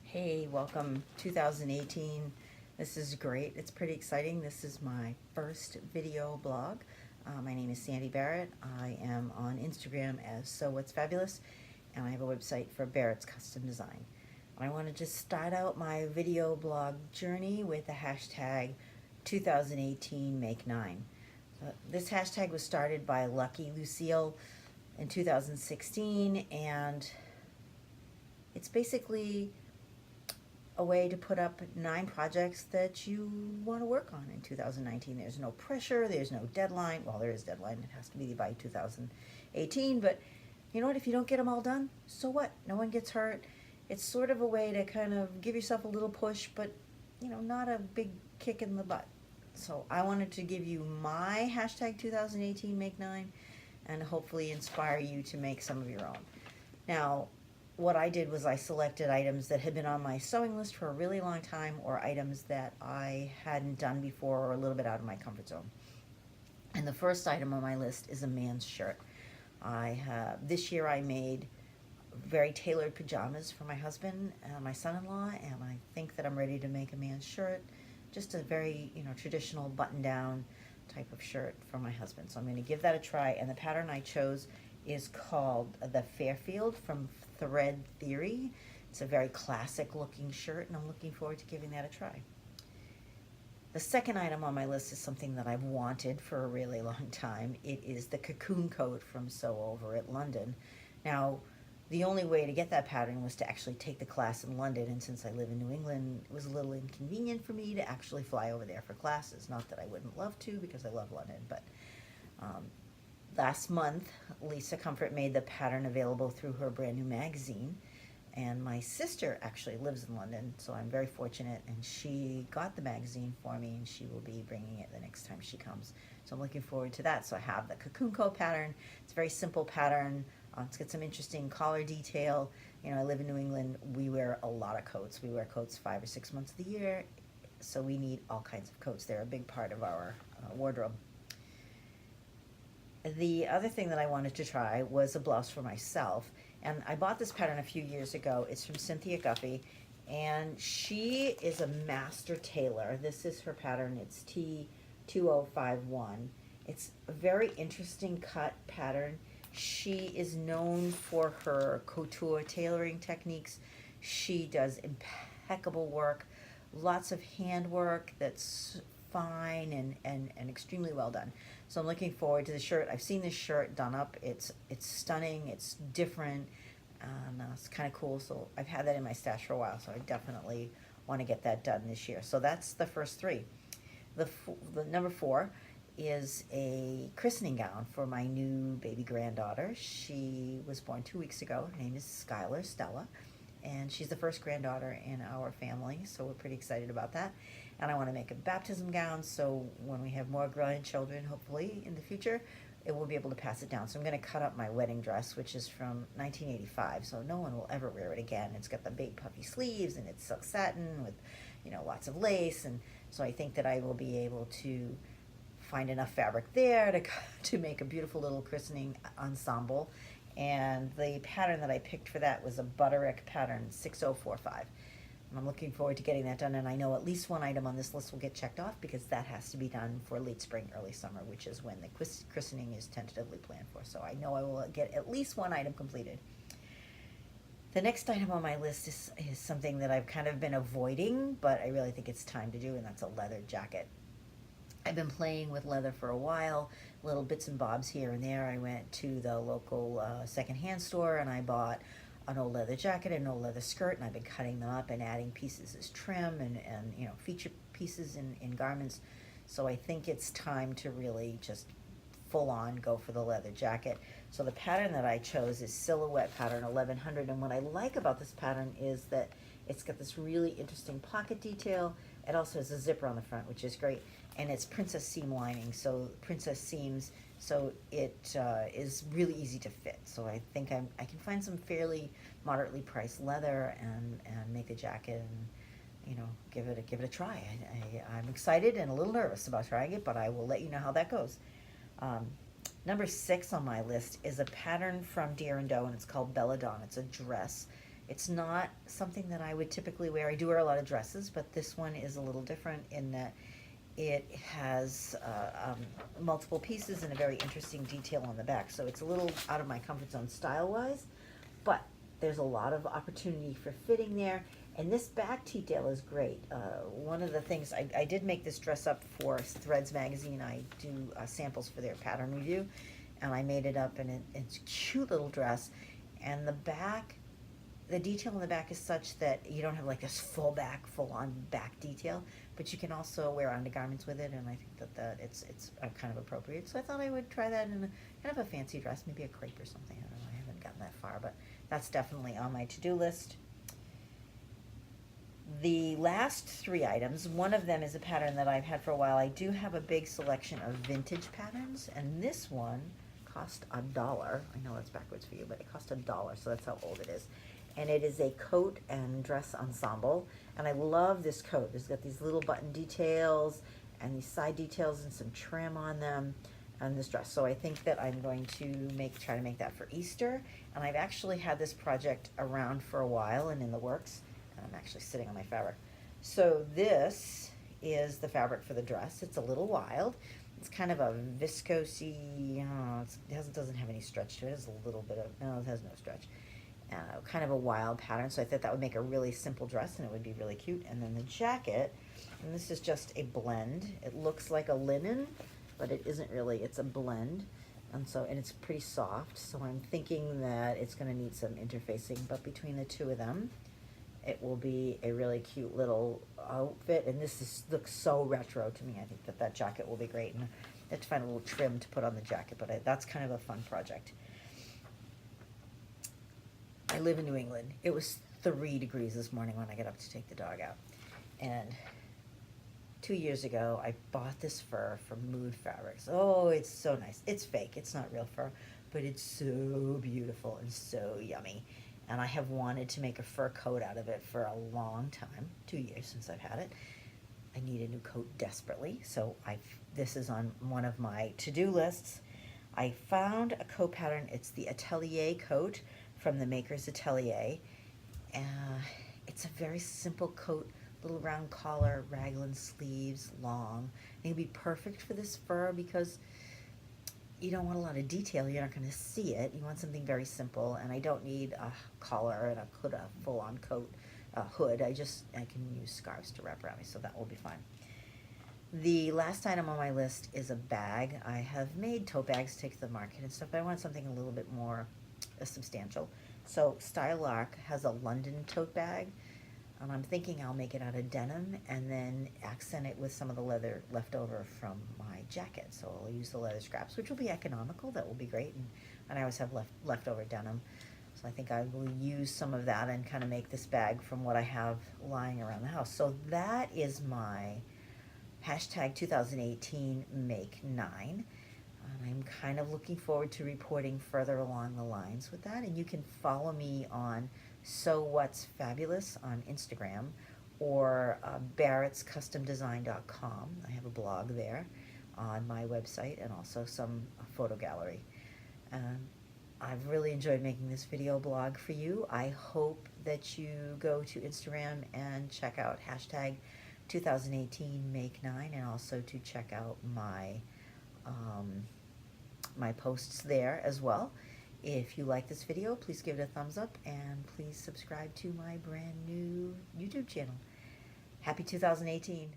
Hey, welcome 2018. This is great. It's pretty exciting. This is my first video blog. My name is Sandy Barrett. I am on Instagram as So What's Fabulous, and I have a website for Barrett's Custom Design. I want to just start out my video blog journey with the hashtag 2018 Make 9. This hashtag was started by Lucky Lucille in 2016, and it's basically a way to put up 9 projects that you want to work on in 2019. There's no pressure, there's no deadline. Well, there is deadline, it has to be by 2018, but you know what, if you don't get them all done, so what? No one gets hurt. It's sort of a way to kind of give yourself a little push, but not a big kick in the butt. So I wanted to give you my hashtag 2018 Make 9 and hopefully inspire you to make some of your own. Now, what I did was I selected items that had been on my sewing list for a really long time, or items that I hadn't done before or a little bit out of my comfort zone. And the first item on my list is a man's shirt. This year I made very tailored pajamas for my husband and my son-in-law, and I think that I'm ready to make a man's shirt, just a very traditional button-down type of shirt for my husband. So I'm going to give that a try, and the pattern I chose is called the Fairfield from Thread Theory. It's a very classic looking shirt, and I'm looking forward to giving that a try. The second item on my list is something that I've wanted for a really long time. It is the cocoon coat from Sew Over at London. Now, the only way to get that pattern was to actually take the class in London, and since I live in New England, it was a little inconvenient for me to actually fly over there for classes. Not that I wouldn't love to, because I love London, but last month, Lisa Comfort made the pattern available through her brand new magazine, and my sister actually lives in London, so I'm very fortunate, and she got the magazine for me, and she will be bringing it the next time she comes. So I'm looking forward to that. So I have the cocoon coat pattern. It's a very simple pattern. It's got some interesting collar detail. I live in New England. We wear a lot of coats. We wear coats 5 or 6 months of the year, so we need all kinds of coats. They're a big part of our wardrobe. The other thing that I wanted to try was a blouse for myself, and I bought this pattern a few years ago. It's from Cynthia Guffey, and she is a master tailor. This is her pattern. It's T2051. It's a very interesting cut pattern. She is known for her couture tailoring techniques. She does impeccable work, lots of handwork that's fine and extremely well done. So I'm looking forward to the shirt. I've seen this shirt done up. It's stunning. It's different. It's kind of cool. So I've had that in my stash for a while. So I definitely want to get that done this year. So that's the first 3. The number 4 is a christening gown for my new baby granddaughter. She was born 2 weeks ago. Her name is Skylar Stella, and she's the first granddaughter in our family, so we're pretty excited about that. And I want to make a baptism gown, so when we have more grandchildren, hopefully in the future, it will be able to pass it down. So I'm going to cut up my wedding dress, which is from 1985, so no one will ever wear it again. It's got the big puffy sleeves, and it's silk satin with lots of lace, and so I think that I will be able to find enough fabric there to make a beautiful little christening ensemble. And the pattern that I picked for that was a Butterick pattern 6045. And I'm looking forward to getting that done, and I know at least one item on this list will get checked off, because that has to be done for late spring, early summer, which is when the christening is tentatively planned for. So I know I will get at least one item completed. The next item on my list is something that I've kind of been avoiding, but I really think it's time to do, and that's a leather jacket. I've been playing with leather for a while, little bits and bobs here and there. I went to the local secondhand store, and I bought an old leather jacket and an old leather skirt, and I've been cutting them up and adding pieces as trim and feature pieces in garments. So I think it's time to really just full on go for the leather jacket. So the pattern that I chose is Silhouette pattern 1100, and what I like about this pattern is that it's got this really interesting pocket detail. It also has a zipper on the front, which is great, and it's princess seam lining, so princess seams, so it is really easy to fit. So I think I can find some fairly moderately priced leather and make the jacket and give it a try. I'm excited and a little nervous about trying it, but I will let you know how that goes. Number 6 on my list is a pattern from Deer & Doe, and it's called Belladonna. It's a dress, It's not something that I would typically wear. I do wear a lot of dresses, but this one is a little different in that it has multiple pieces and a very interesting detail on the back. So it's a little out of my comfort zone style-wise, but there's a lot of opportunity for fitting there. And this back detail is great. One of the things, I did make this dress up for Threads magazine. I do samples for their pattern review, and I made it up, and it's a cute little dress. And the back, the detail in the back is such that you don't have like this full on back detail, but you can also wear undergarments with it, and I think that it's kind of appropriate. So I thought I would try that in a, kind of a fancy dress, maybe a crepe or something. I don't know, I haven't gotten that far, but that's definitely on my to-do list. The last three items, one of them is a pattern that I've had for a while. I do have a big selection of vintage patterns, and this one cost $1. I know that's backwards for you, but it cost $1, so that's how old it is. And it is a coat and dress ensemble, and I love this coat. It's got these little button details and these side details and some trim on them and this dress. So I think that I'm going to try to make that for Easter, and I've actually had this project around for a while and in the works. I'm actually sitting on my fabric. So this is the fabric for the dress. It's a little wild. It's kind of a viscosey, it doesn't have any stretch to it. It's a little bit of, no, it has no stretch. Kind of a wild pattern, so I thought that would make a really simple dress and it would be really cute. And then the jacket, and this is just a blend. It looks like a linen, but it isn't really, it's a blend. And it's pretty soft, so I'm thinking that it's gonna need some interfacing, but between the two of them, it will be a really cute little outfit. And looks so retro to me. I think that jacket will be great, and I have to find a little trim to put on the jacket, but that's kind of a fun project. I live in New England. It was 3 degrees this morning when I got up to take the dog out. And 2 years ago, I bought this fur from Mood Fabrics. Oh, it's so nice. It's fake. It's not real fur, but it's so beautiful and so yummy. And I have wanted to make a fur coat out of it for a long time, 2 years since I've had it. I need a new coat desperately, so this is on one of my to-do lists. I found a coat pattern. It's the Atelier coat from the Maker's Atelier. It's a very simple coat, little round collar, raglan sleeves, long. I think it'd be perfect for this fur because you don't want a lot of detail. You're not going to see it. You want something very simple, and I don't need a collar and a full-on coat, hood. I can use scarves to wrap around me, so that will be fine. The last item on my list is a bag. I have made tote bags to take to the market and stuff, but I want something a little bit more substantial. So Style Lark has a London tote bag, and I'm thinking I'll make it out of denim and then accent it with some of the leather left over from my jacket. So I'll use the leather scraps, which will be economical. That will be great. And I always have leftover denim. So I think I will use some of that and kind of make this bag from what I have lying around the house. So that is my hashtag 2018 Make 9. And I'm kind of looking forward to reporting further along the lines with that. And you can follow me on So What's Fabulous on Instagram, or barrettscustomdesign.com. I have a blog there on my website, and also some photo gallery. I've really enjoyed making this video blog for you. I hope that you go to Instagram and check out hashtag 2018 Make 9, and also to check out my my posts there as well. If you like this video, please give it a thumbs up, and please subscribe to my brand new YouTube channel. Happy 2018.